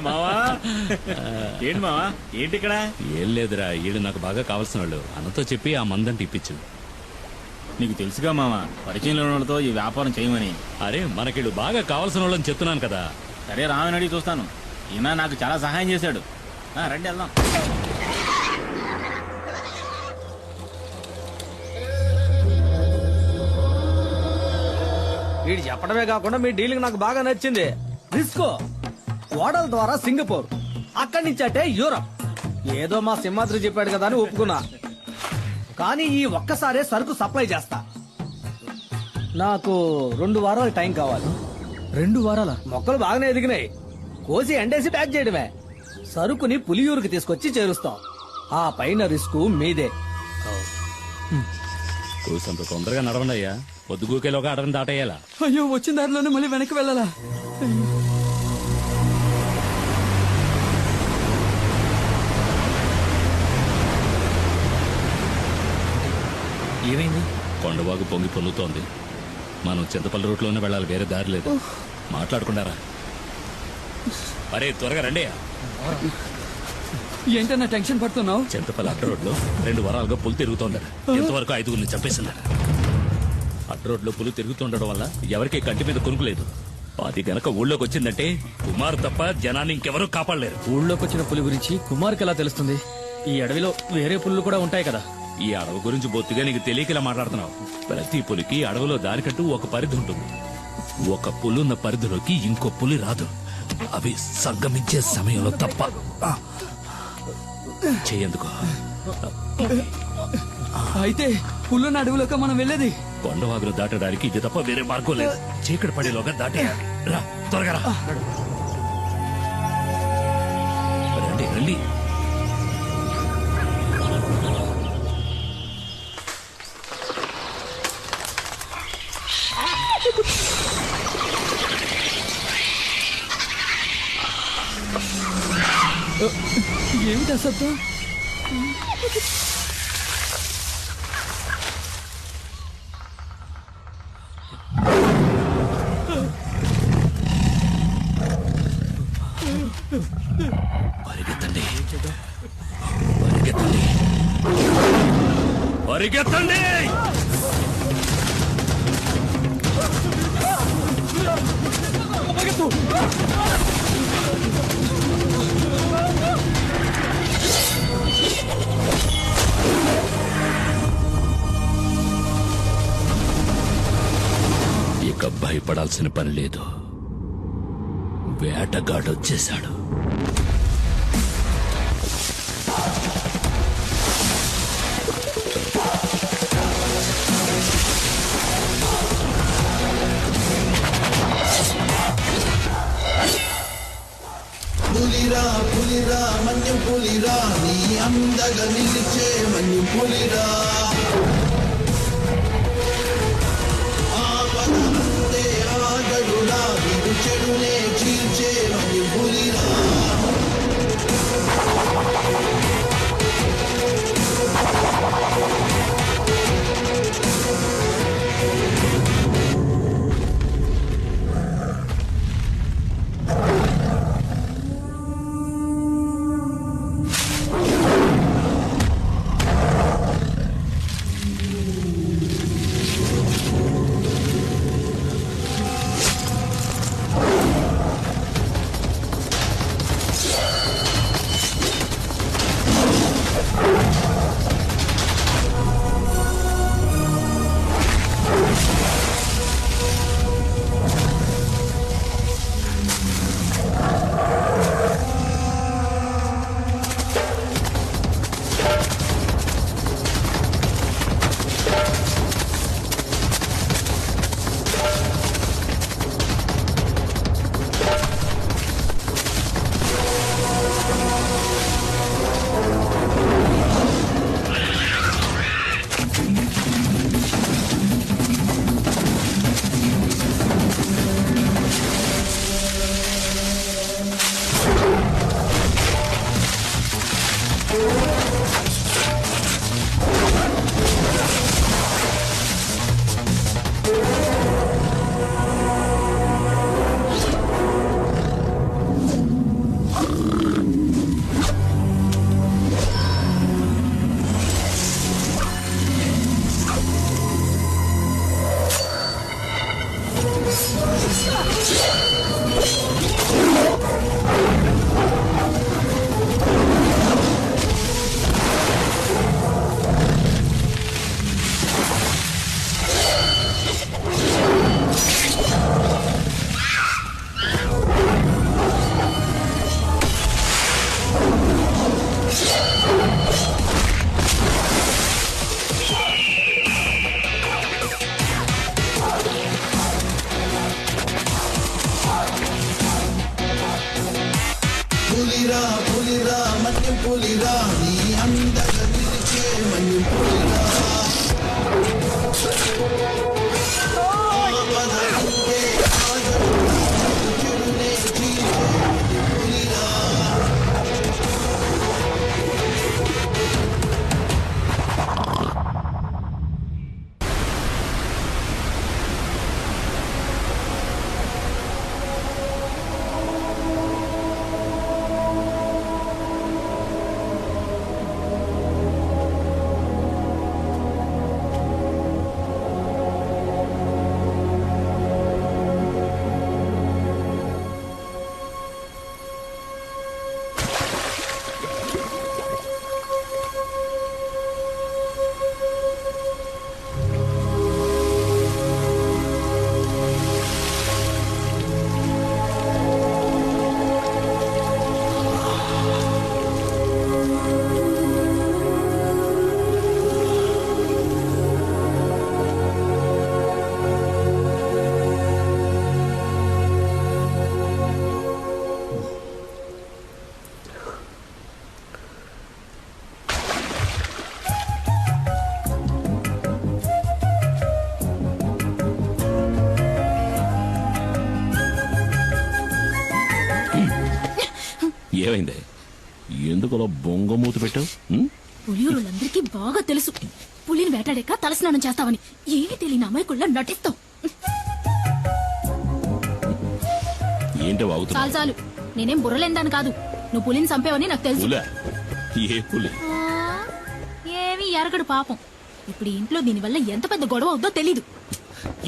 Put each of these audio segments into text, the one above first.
మావా ఏంటి మావా ఏంటి ఇక్కడ? ఏం లేదురా, ఈడు నాకు బాగా కావాల్సిన వాళ్ళు. అన్నతో చెప్పి ఆ మందంటే ఇప్పించు. నీకు తెలుసుగా మావా, పరిచయం లేని వాళ్ళతో ఈ వ్యాపారం చేయమని. అరే మనకిడు బాగా కావాల్సిన వాళ్ళని చెప్తున్నాను కదా. సరే రామని అడిగి చూస్తాను. ఈయన నాకు చాలా సహాయం చేశాడు. రండి వెళ్దాం. వీడు చెప్పడమే కాకుండా మీ డీలింగ్ నాకు బాగా నచ్చింది. రిస్కో ఓడల ద్వారా సింగపూర్, అక్కడి నుంచి అంటే యూరప్. ఏదో మా సింహాద్రి చెప్పాడు కదా అని ఒప్పుకున్నా. కానీ ఈ ఒక్కసారే సరుకు సప్లై చేస్తా. నాకు 2 వారాలు టైం కావాలి. 2 వారాల? మొక్కలు బాగానే ఎదిగినాయి. కోసి ఎండేసి ప్యాక్ చేయడమే. సరుకుని పులియూరుకి తీసుకొచ్చి చేరుస్తాం. ఆ పైన రిస్క్ మీదే. కూసంత తొందరగా నడవండి అయ్యా. పొద్దుగూకేలోగా అడవిని దాటేయాలా? అయ్యో, వచ్చిన దారిలోనే మళ్ళీ వెనక్కి వెళ్ళాలా? ఏమైంది? కొండవాగు పొంగి పొల్లుతోంది. మనం చింతపల్లి రూట్లోనే వెళ్ళాలి, వేరే దారి లేదు. మాట్లాడుకున్నారా? అరే త్వరగా రండి. ఏంటన్నా టెన్షన్ పడుతున్నావు? చింతపల్లి అడ్డ రోడ్లో 2 వారాలుగా పులి తిరుగుతోందట. ఎంతవరకు 5గురిని చంపేసిందట. అడ్డ రోడ్లో పులి తిరుగుతుండడం వల్ల ఎవరికీ కంటి మీద కొనుక్కులేదు. అది గనక ఊళ్ళోకి వచ్చిందంటే కుమార్ తప్ప జనాన్ని ఇంకెవరూ కాపాడలేరు. ఊళ్ళోకి వచ్చిన పులి గురించి కుమార్కి ఎలా తెలుస్తుంది? ఈ అడవిలో వేరే పులులు కూడా ఉంటాయి కదా. ఈ అడవి గురించి బొత్తిగా నీకు తెలియకలా మాట్లాడుతున్నావు. ప్రతి పులికి అడవిలో దానికంటూ ఒక పరిధి ఉంటుంది. ఒక పులున్న పరిధిలోకి ఇంకో పులి రాదు. అవి సంగమించే సమయంలో తప్ప. చెయ్యేందుకు అయితే పుల్లున్న అడవిలోకి మనం వెళ్ళేది? కొండవాగులు దాటడానికి ఇది తప్ప వేరే మార్గం లేదు. చీకటి పడేలోగా దాటేయాలి. రా త్వరగా రా. రండి రండి. ఏమిటి అసలు? పరిగెత్తండి పరిగెత్తండి పరిగెత్తండి. ఇక భయపడాల్సిన పని లేదు. వేటగాడొచ్చేశాడు. పులిరా పులిరా మన్యం పులిరా, నీ అందగా నిలిచే మన్యం పులిరా. ఆపదంతే ఆగడురా, విడు చెడునే చీల్చే మన్యం పులిరా. పులిరా పులిరా మన్య పులిరా నీ అందగ నిలిచే మన్య పులిరా ఆపదలుంటే ఆగడురా చెడునే చీల్చే మన్య పులిరా ఏమైంది? ఎందుకు అలా బొంగమూతి పెట్టావు? పులియూరులందరికీ బాగా తెలుసు పులిని వేటాడాక తలస్నానం చేస్తావని. ఏమీ తెలియని అమాయకుల్లా నటిస్తావు. ఏంటో వాగుతున్నా? చాలు చాలు, నేనేం బుర్రలేందాను కాదు. నువ్వు పులిని చంపేవని నాకు తెలుసు. పులా? ఏ పులి? ఏమీ ఎరగడు పాపం. ఇప్పుడు ఈ ఇంట్లో దీనివల్ల ఎంత పెద్ద గొడవ అవుద్దో తెలీదు.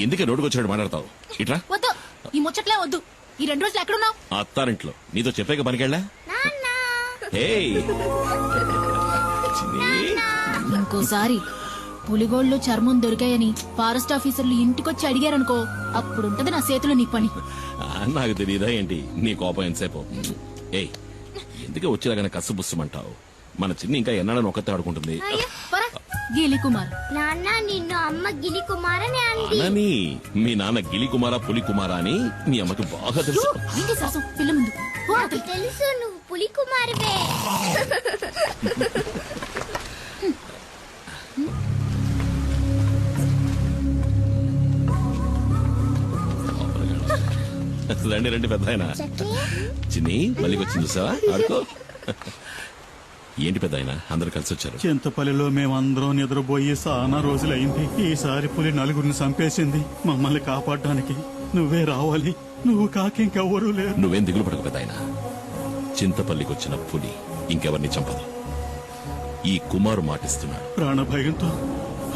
ఎందుకే రోడ్డుకు వచ్చాడు మాట్లాడతావు? ఇట్రా. వద్దు, ఈ ముచ్చట్లే వద్దు. ఈ 2 రోజులు ఎక్కడున్నావు? అత్తారింట్లో. నీతో చెప్పాక పనికెళ్ళా? ఇంకోసారి పులిగోళ్ళు చర్మం దొరికాయని ఫారెస్ట్ ఆఫీసర్లు ఇంటికొచ్చి అడిగారనుకో, అప్పుడుంటది నా చేతిలో నీ పని. నాకు తెలియదా ఏంటి నీ కోపం ఎంతసేపు? ఏయ్, ఎందుకే వచ్చేలాగానే కస్సు బుస్సుమంటావు? మన చిన్ని ఇంకా ఎన్నాడని ఒక్కతే ఆడుకుంటుంది. గీలి కుమార్ నాన్న నిన్ను అమ్మ గిలి కుమారని అంది. అనని మీ నాన్న గిలి కుమారా పులి కుమారా అని మీ అమ్మకి బాగా తెలుసు. ఏంటి శాసం పిల్ల ముందు పో నాకు అవతలికి. తెలుసు నువ్వు పులి కుమారువే. రండి రండి పెద్ద ఆయన. చిన్ని మళ్ళీ వచ్చింది చూసావా? ఆడుకో. ఏంటి పెద్ద ఆయన అందరు కలిసి వచ్చారు? చింతపల్లిలో మేమందరం నిద్రపోయి చాలా రోజులైంది. ఈసారి పులి 4 చంపేసింది. మమ్మల్ని కాపాడడానికి నువ్వే రావాలి. నువ్వు కాకింకెవ్వరూ లేరు. నువ్వేం దిగులు పడకు పెద్ద ఆయన. చింతపల్లికి వచ్చిన పులి ఇంకెవరిని చంపదు. ఈ కుమారు మాటిస్తున్నాడు. ప్రాణభయంతో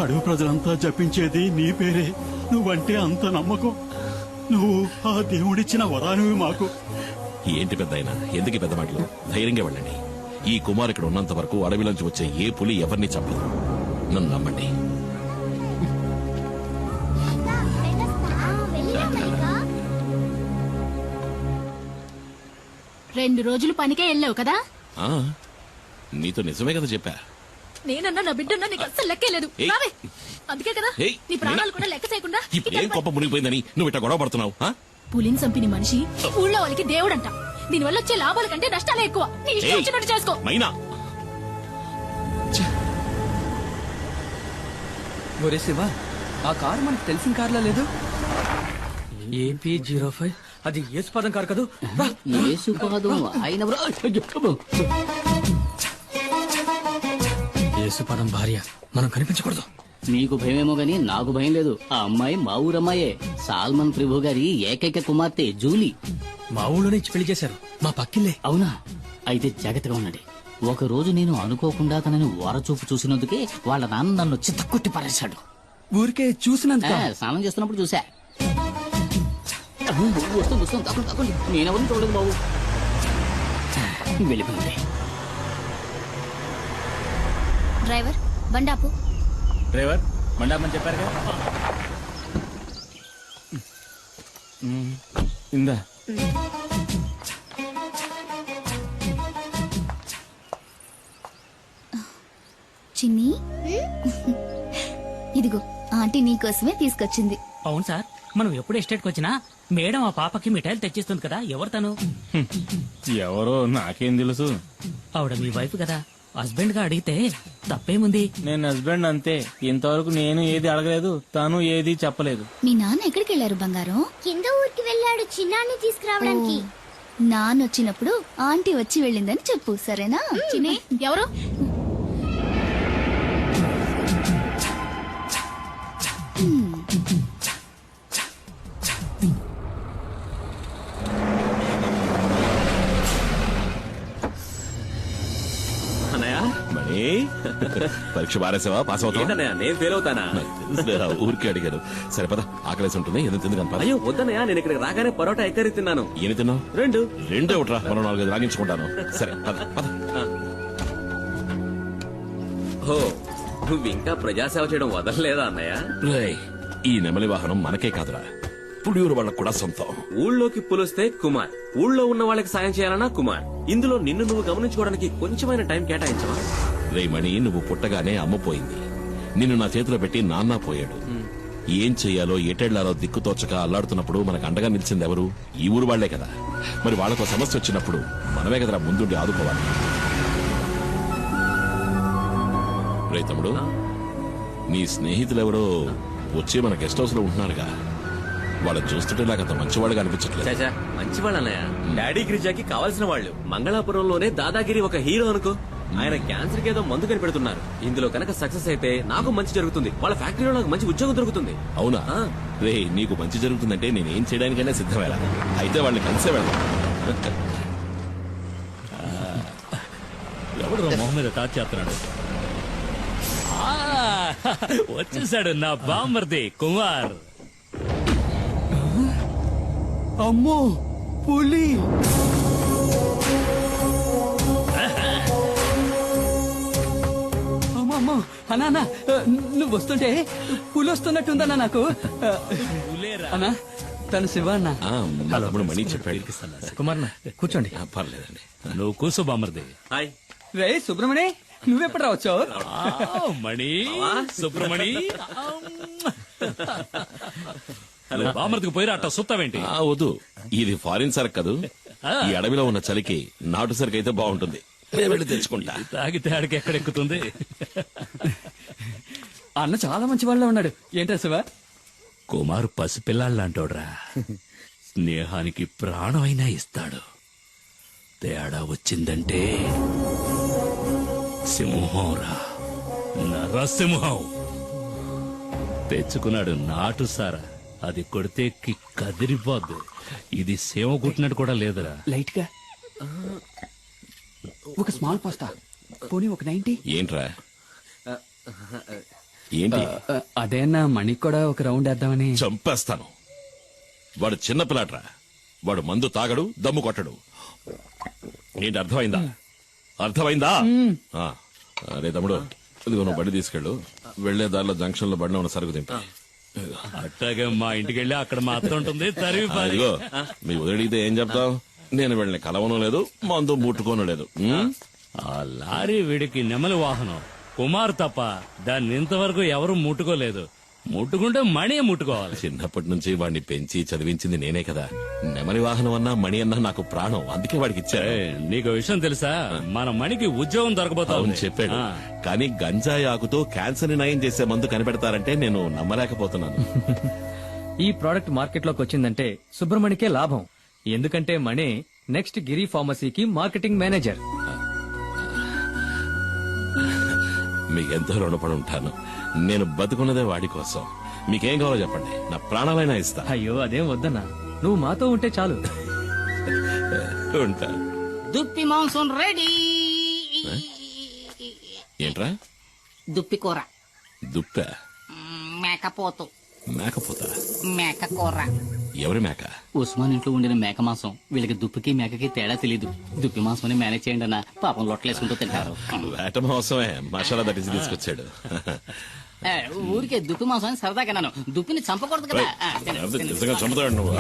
అడవి ప్రజలంతా జపించేది నీ పేరే. నువ్వంటే అంత నమ్మకం. నువ్వు ఆ దేవుడిచ్చిన వరానివి మాకు. ఏంటి పెద్ద ఆయన ఎందుకు ఈ పెద్ద మాటలు? ధైర్యంగా వెళ్ళండి. ఈ కుమార్ ఇక్కడ ఉన్నంత వరకు అడవిలోంచి వచ్చే ఏ పులి ఎవరిని చంపదు. నన్ను నమ్మండి. వెళ్ళినా 2 రోజులు పనికే వెళ్ళావు కదా? ఆ, నీతో నిజమే కదా చెప్పా. నేనన్నా నా బిడ్డన్నా నీకు అస్సలు లెక్కే లేదు. ఏయ్. రావే. అందుకే కదా ఏయ్, నీ ప్రాణాలు కూడా లెక్క చేయకుండా ఇప్పుడు ఏం కోపం మునిగిపోయిందని నువ్వు ఇట్లా గొడవ పడుతున్నావు? ఆ? పులిని చంపిన మనిషి ఊళ్ళో వాళ్ళకి దేవుడంట. దీనివల్ల వచ్చే లాభాల కంటే నష్టాలే ఎక్కువ. నీ ఇష్టం ఏయ్, వచ్చినట్టు చేసుకో. మైనా ఒరే శివ, ఆ కారు మనకు తెలిసిన కార్లా లేదు. AP05 అది యేసు పదం కారు కదూ. రా. యేసు పదం భార్య మనం కనిపించకూడదు. నీకు భయమేమో గాని నాకు భయం లేదు. ఆ అమ్మాయి మా ఊరమ్మాయే. సాల్మన్ ప్రభు గారి ఏకైక కుమార్తె జూలీ. మా ఊళ్ళోనే ఇచ్చి పెళ్లి చేశారు. మా పక్కిల్లే. అవునా? అయితే జాగ్రత్తగా ఉండండి. ఒక రోజు నేను అనుకోకుండా తనని ఓరచూపు చూసినందుకే వాళ్ళ నాన్న నన్ను చిత్తకొట్టి పారేశాడు. ఊరికే చూసినంత. స్నానం చేస్తున్నప్పుడు చూసా. వస్తుంది వస్తుంది, తప్పండి తప్పండి. నేనెవరిని చూడలేదు బాబు. వెళ్ళిపోయింది. డ్రైవర్ బండాపు. డ్రైవర్ మండాపని చెప్పారు కదా. ఇందా చిన్ని ఇదిగో ఆంటీ నీకోసమే తీసుకొచ్చింది. అవును సార్, మనం ఎప్పుడు ఎస్టేట్కి వచ్చినా మేడం ఆ పాపకి మిఠాయిలు తెచ్చిస్తుంది కదా. ఎవరు తను? ఎవరో నాకేం తెలుసు. ఆవిడ మీ వైఫ్ కదా. హస్బెండ్ గా అడిగితే తప్పేముంది? నేను హస్బెండ్ అంతే. ఇంతవరకు నేను ఏది అడగలేదు, తను ఏది చెప్పలేదు. మీ నాన్న ఎక్కడికి వెళ్ళారు బంగారం? కింద ఊరికి వెళ్ళాడు చిన్నాన్ని తీసుకురావడానికి. నాన్న వచ్చినప్పుడు ఆంటీ వచ్చి వెళ్ళిందని చెప్పు, సరేనా? చిన్ని ఎవరు? మణి, పరీక్ష బారేసావా? పాస్ అవుతా? నేను ఫెయిల్ అవుతానా? ఊరికి అడిగారు. సరే పద, ఆకలేసి ఉంటుంది, ఏదో తిందు కానీ. అయ్యో వద్దనయ్యా, నేను ఇక్కడికి రాగానే పరోటా ఎక్కరి తిన్నాను. ఏమి తిన్నావు? రెండు ఒకట్రా, మనం 4-5 రాగించుకుంటాను. సరే పద పద. ఓ, నువ్వు ఇంకా ప్రజాసేవ చేయడం వదలలేదా అన్నయ్య? రేయ్, ఈ నెమలి వాహనం మనకే కాదురా, పుడియూరు వాళ్ళకు కూడా సొంతం. ఊళ్ళోకి పులిస్తే కుమార్, ఊళ్ళో ఉన్న వాళ్ళకి సాయం చేయాలన్నా కుమార్. ఇందులో నిన్ను నువ్వు గమనించుకోవడానికి కొంచెమైన టైం కేటాయించవా? రే మణి, నువ్వు పుట్టగానే అమ్మ పోయింది. నిన్ను నా చేతిలో పెట్టి నాన్న పోయాడు. ఏం చెయ్యాలో ఎటెళ్లాలో దిక్కుతోచక అల్లాడుతున్నప్పుడు మనకు అండగా నిలిచింది ఎవరు? ఈ ఊరు వాళ్లే కదా. మరి వాళ్లకు సమస్య వచ్చినప్పుడు మనమే కదరా ముందుండి ఆదుకోవాలి. రే తమ్ముడు, నీ స్నేహితులెవరో వచ్చి మన గెస్ట్ హౌస్ లో ఉంటున్నారుగా. వాళ్ళని చూస్తుంటే నాకు అంత మంచివాళ్ళుగా అనిపించట్లేదు. మంచివాళ్ళు అన్నయ్య. డాడీ గిరిజాకి కావాల్సిన వాళ్ళు. మంగళాపురంలోనే దాదాగిరి ఒక హీరో అనుకో. ఆయన క్యాన్సర్ కి ఏదో మందు కనిపెడుతున్నారు. ఇందులో కనుక సక్సెస్ అయితే నాకు మంచి జరుగుతుంది, వాళ్ళ ఫ్యాక్టరీలో నాకు మంచి ఉద్యోగం దొరుకుతుంది. అవునా? రే, నీకు మంచి జరుగుతుందంటే నేనేం చేయడానికైనా సిద్ధమేలా. అయితే వాళ్ళని కలిసే వెళ్దాం. ఎవడు మొహం మీద టాచ్ చేస్తున్నాడు? వచ్చేసాడు నా బామ్మర్ది కుమార్. అమ్మో, పులి! అమ్మో అన్నా, నువ్వు వస్తుంటే పులి వస్తున్నట్టుందన్నా నాకు. అన్నా, తను శివ అన్న. తమ్ముడు మణి చెప్పాడు. కుమార్ కూర్చోండి. పర్లేదండి. నువ్వు కూర్చో బామ్మర్ది. హాయ్ రే సుబ్రమణి, నువ్వెప్పుడు రావచ్చావు? మణి, సుబ్రమణి. బామ్మర్దికి పోయిరా, అట్ట సుత్తావేంటి? వద్దు, ఇది ఫారిన్ సరుకు కదూ. ఈ అడవిలో ఉన్న చలికి నాటు సరుకు అయితే బాగుంటుంది. వెళ్ళి తెచ్చుకుంటా. తాగితే ఆడికి ఎక్కడెక్కుతుంది? అన్న చాలా మంచి వాళ్ళ ఉన్నాడు. ఏంటా శివ? కుమార్ పసిపిల్లాళ్ళంటోడ్రా. స్నేహానికి ప్రాణమైనా ఇస్తాడు. తేడా వచ్చిందంటే సింహంరా, నరసింహం. తెచ్చుకున్నాడు నాటు సారా. అది కొడితే కదిరిపోద్దు. ఇది సేవ కుట్టినట్టు కూడా లేదురా. లైట్ గా ఒక స్మాల్ పాస్తా, పోనీ ఒక 90. ఏంట్రా? ఏంటి? అదేనా మణికి కూడా ఒక రౌండ్ వేద్దామని. చంపేస్తాను. వాడు చిన్న పిల్లాడ్రా. వాడు మందు తాగడు, దమ్ము కొట్టడు. ఏంటి అర్థమైందా? అర్థమైందా? అరే తమ్ముడు, ఇదిగో నువ్వు బండి తీసుకెళ్ళు. వెళ్లే దారిలో జంక్షన్ లో బండి ఉన్న సరుకు తింటా. అట్టాగే మా ఇంటికి వెళ్ళి అక్కడ మా అత్త ఉంటుంది. ఇదిగో, మీ వదిలితే ఏం చెప్తావు? నేను వెళ్ళిన కలవను లేదు, మందు ముట్టుకోను లేదు. ఆ లారీ వీడికి నెమలి వాహనం. కుమార్ తప్ప దాన్ని ఇంతవరకు ఎవరు ముట్టుకోలేదు. ముట్టుకుంటే మణి ముట్టుకోవాలి. చిన్నప్పటి నుంచి వాడిని పెంచి చదివించింది నేనే కదా. నెమలి వాహనం అన్నా మణి అన్నా నాకు ప్రాణం. అందుకే వాడికి ఇచ్చా. నీకు విషయం తెలుసా? మన మణికి ఉద్యోగం దొరకబోతావు చెప్పాడు. కానీ గంజాయి ఆకుతో క్యాన్సర్ ని నయం చేసే మందు కనిపెడతారంటే నేను నమ్మలేకపోతున్నాను. ఈ ప్రోడక్ట్ మార్కెట్ లోకి వచ్చిందంటే సుబ్రమణికే లాభం. ఎందుకంటే మణి నెక్స్ట్ గిరి ఫార్మసీకి మార్కెటింగ్ మేనేజర్. మీకెంతో రుణపడి ఉంటాను. నేను బతుకున్నదే వాడి కోసం. మీకేం కావాలో చెప్పండి, నా ప్రాణాలైనా ఇస్తా. అయ్యో అదేం వద్దన్నా, నువ్వు మాతో ఉంటే చాలు. ఉంటా. దుప్పి మాంసం రెడీ. ఏంట్రా? దుప్పి కూర. దుప్ప? మేకపోతు. మేకపోతా? మేక కూర. ఎవరి మేక? ఉస్మాన్ ఇంట్లో ఉండిన మేక మాంసం వీళ్ళకి దుప్పికి మేకకి తేడా తెలీదు. దుప్పి మాంసం మేనేజ్ చేయండి అన్న, పాపం లొట్టలేసుకుంటూ తింటారు. వేట మోసమే మసాలా దట్టించి తీసుకొచ్చాడు. ఊరికే దుప్పి మాంసం సరదాగా నన్ను దుప్పిని చంపకూడదు కదా. నిజంగా చంపుతాడు నువ్వు.